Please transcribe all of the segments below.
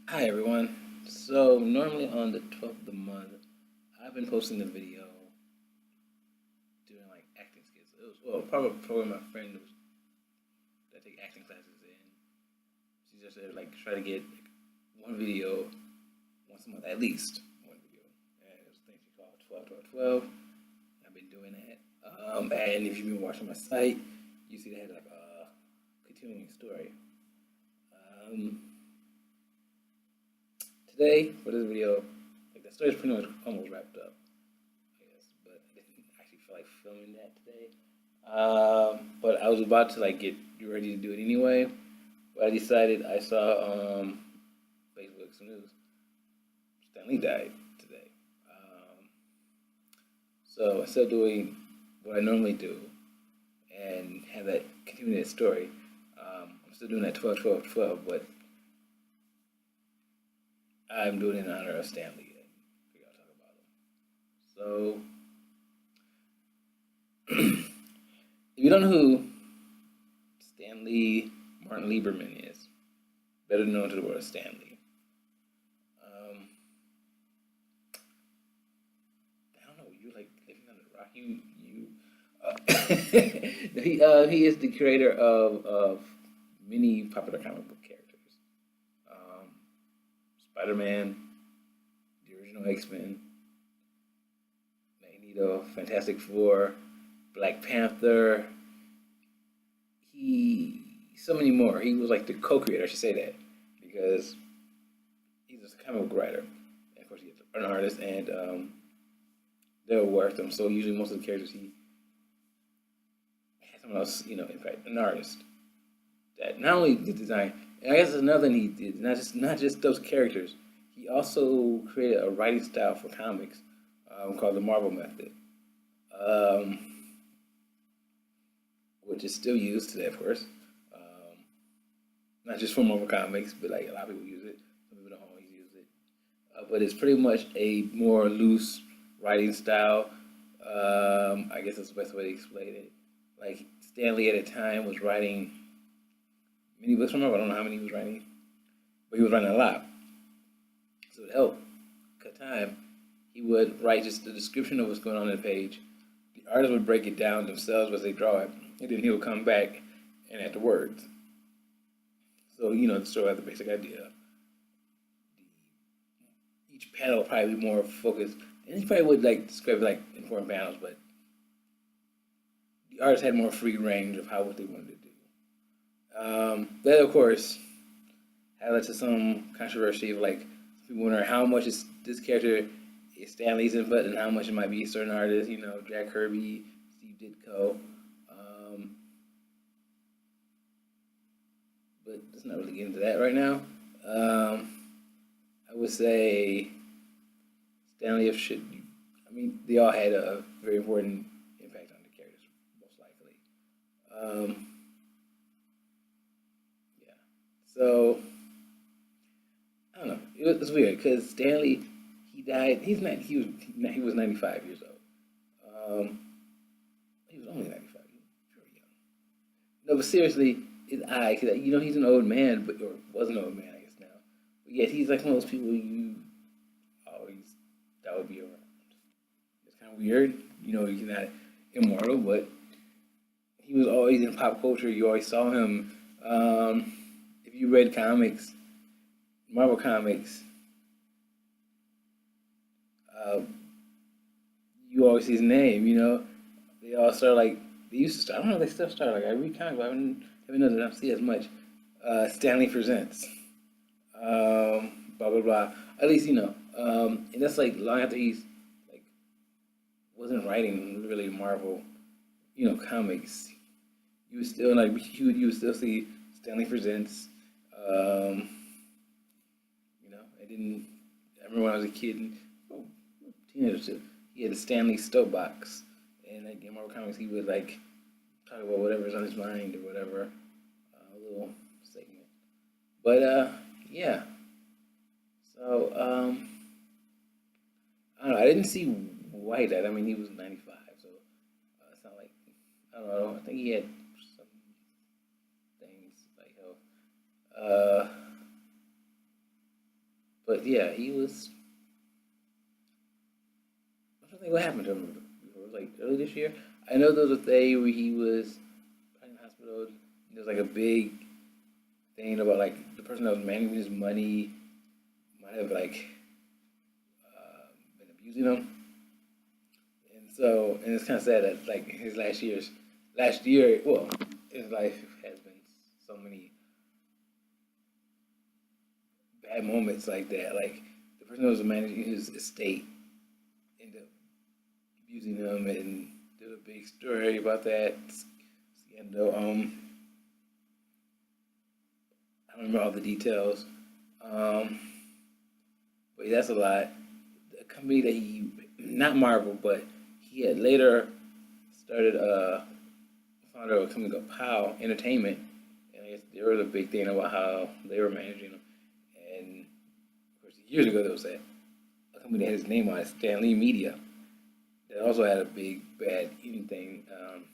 Hi everyone. So normally on the 12th of the month, I've been posting a video doing like acting skits. It was probably my friend that take acting classes in. She just said like try to get like, one video once a month at least one video. And it was a thing she called 12 12 12. I've been doing that. And if you've been watching my site, you see they had like a continuing story. Um, Today for this video, like the story's pretty much almost wrapped up, I guess, but I didn't actually feel like filming that today. But I was about to like get ready to do it anyway. But I decided I saw Facebook's news. Stanley died today. So instead of doing what I normally do and have that continue that story, I'm still doing that 12 12 12, but I'm doing it in honor of Stanley and figure I'll talk about him. So if you don't know who Stanley Martin Lieberman is, better known to the world as Stanley. Um, I don't know. You like living under the rock. He is the creator of many popular comic book characters. Um, Spider Man, the original X Men, Magneto, Fantastic Four, Black Panther. He so many more. He was like the co-creator. I should say that because he's just a comic book writer. And of course, he's an artist, and they'll work them. So usually, most of the characters he had someone else, in fact, an artist that not only did design. And I guess another thing he did not just those characters. He also created a writing style for comics called the Marvel Method, um, which is still used today, of course. Um, Not just for Marvel Comics, but like a lot of people use it. Some people don't always use it. But it's pretty much a more loose writing style. I guess that's the best way to explain it. Like Stanley at a time was writing many books from Marvel. I don't know how many he was writing, but he was writing a lot. So to help cut time, he would write just the description of what's going on the page. The artist would break it down themselves as they draw it, and then he would come back and add the words. So the story has the basic idea. Each panel would probably be more focused, and he probably would like describe like important panels, but the artist had more free range of how what they wanted to do. That of course had led to some controversy of like people wondering how much is this character is Stanley's input and how much it might be a certain artist. Jack Kirby, Steve Ditko. Um, but let's not really get into that right now. I would say Stanley should. I mean, they all had a very important impact on the characters, most likely. Um, yeah. So I don't know. It's weird because Stanley, he died. He's not. He was 95 years old. He was only 95. He was very young. No, but seriously, it's odd because he's an old man, but or was an old man, I guess now. But yet he's like one of those people you always that would be around. It's kind of weird. He's not immortal, but he was always in pop culture. You always saw him. If you read comics, Marvel comics, uh, you always see his name. They all start like they used to start. I don't know if they still start. Like I read comics, but I haven't noticed. I don't see as much. Stanley presents. Blah blah blah. At least and that's like long after he's like wasn't writing really Marvel, comics. You would still like you would still see Stanley presents. Um, I didn't. I remember when I was a kid, and oh, teenager too. He had a Stanley Stowe box, and like in Marvel Comics, he would like talk about whatever's on his mind or whatever, a little segment. But yeah. So I don't know. I didn't see White at. I mean, he was 95, so it's not like I don't know. I think he had some things like health. But yeah, he was. I don't think what happened to him before. It was like early this year. I know there was a day where he was probably in the hospital. There was like a big thing about like the person that was managing his money might have like been abusing him, and so and it's kind of sad that like his last year, well, his life has been so many bad moments like that. Like the person that was managing his estate ended up abusing him, and did a big story about that scandal. I don't remember all the details. Um, but yeah, that's a lot. The company that he, not Marvel, but he had later started founder of a company called POW Entertainment, and I guess there was a big thing about how they were managing him. And of course, years ago there was a company that had his name on it, Stanley Media, that also had a big bad eating thing. Sam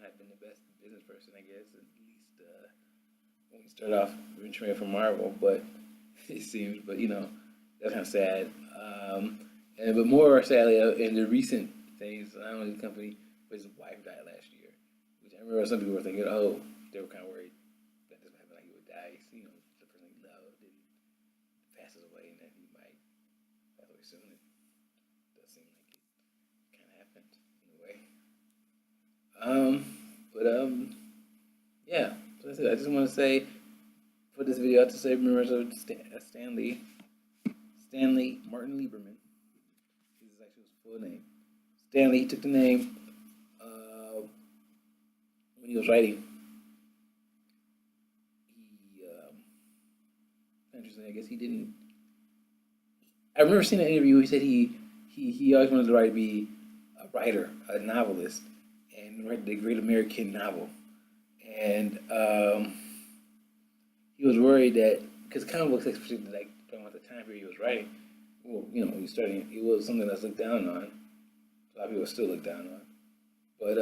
had been the best business person, I guess, at least when we started off venturing from Marvel, but it seems, but that's kind of sad. And but more sadly, in the recent things, not only the company, but his wife died last year, which I remember some people were thinking, oh, they were kind of worried that this might happen, like he would die, the person he loved and passes away, and that he might pass away soon. It does seem like it kind of happened in a way. But yeah. So that's it. I just want to say, put this video out to say remembrance of Stanley Martin Lieberman. This is actually his full name. Stanley took the name when he was writing. He interesting. I guess he didn't. I remember seeing an interview. He said he always wanted to write, be a writer, a novelist, and write the Great American Novel. And he was worried that because comic books, especially like talking about the time period he was writing, well, when he was starting, it was something that's looked down on. A lot of people still look down on. But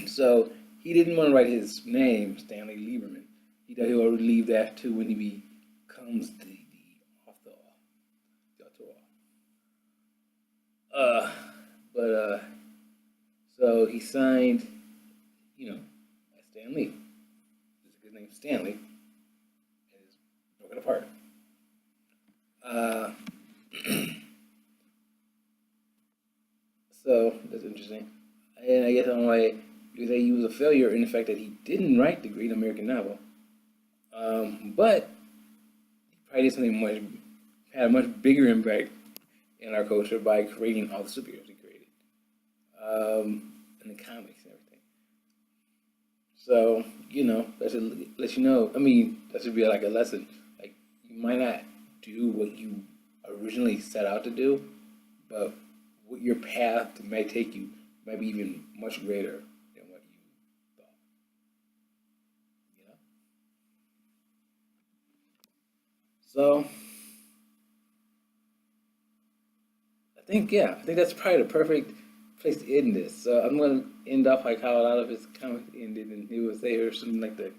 so he didn't want to write his name, Stanley Lieberman. He thought he would leave that to when he becomes the author, the author. But so he signed, as Stan Lee. His name Stanley, and it's broken apart. Uh, so that's interesting. And I guess on why you say he was a failure in the fact that he didn't write the Great American Novel, but he probably did something much had a much bigger impact in our culture by creating all the superheroes he created, and the comics and everything. So that should let you know. I mean, that should be like a lesson. Like you might not do what you originally set out to do, but what your path may take you might be even much greater than what you thought. You know. So I think that's probably the perfect place to end this. So I'm gonna end off like how a lot of his comments ended, and he would say or something like the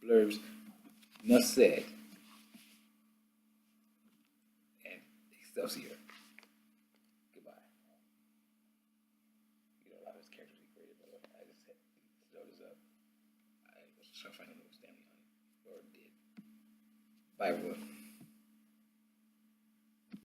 blurbs, "Enough said," and Excelsior. Goodbye. A lot of his characters he created, by the way. I just had to throw this up. I was trying to find a little Stanley on it, or did. Bye everyone.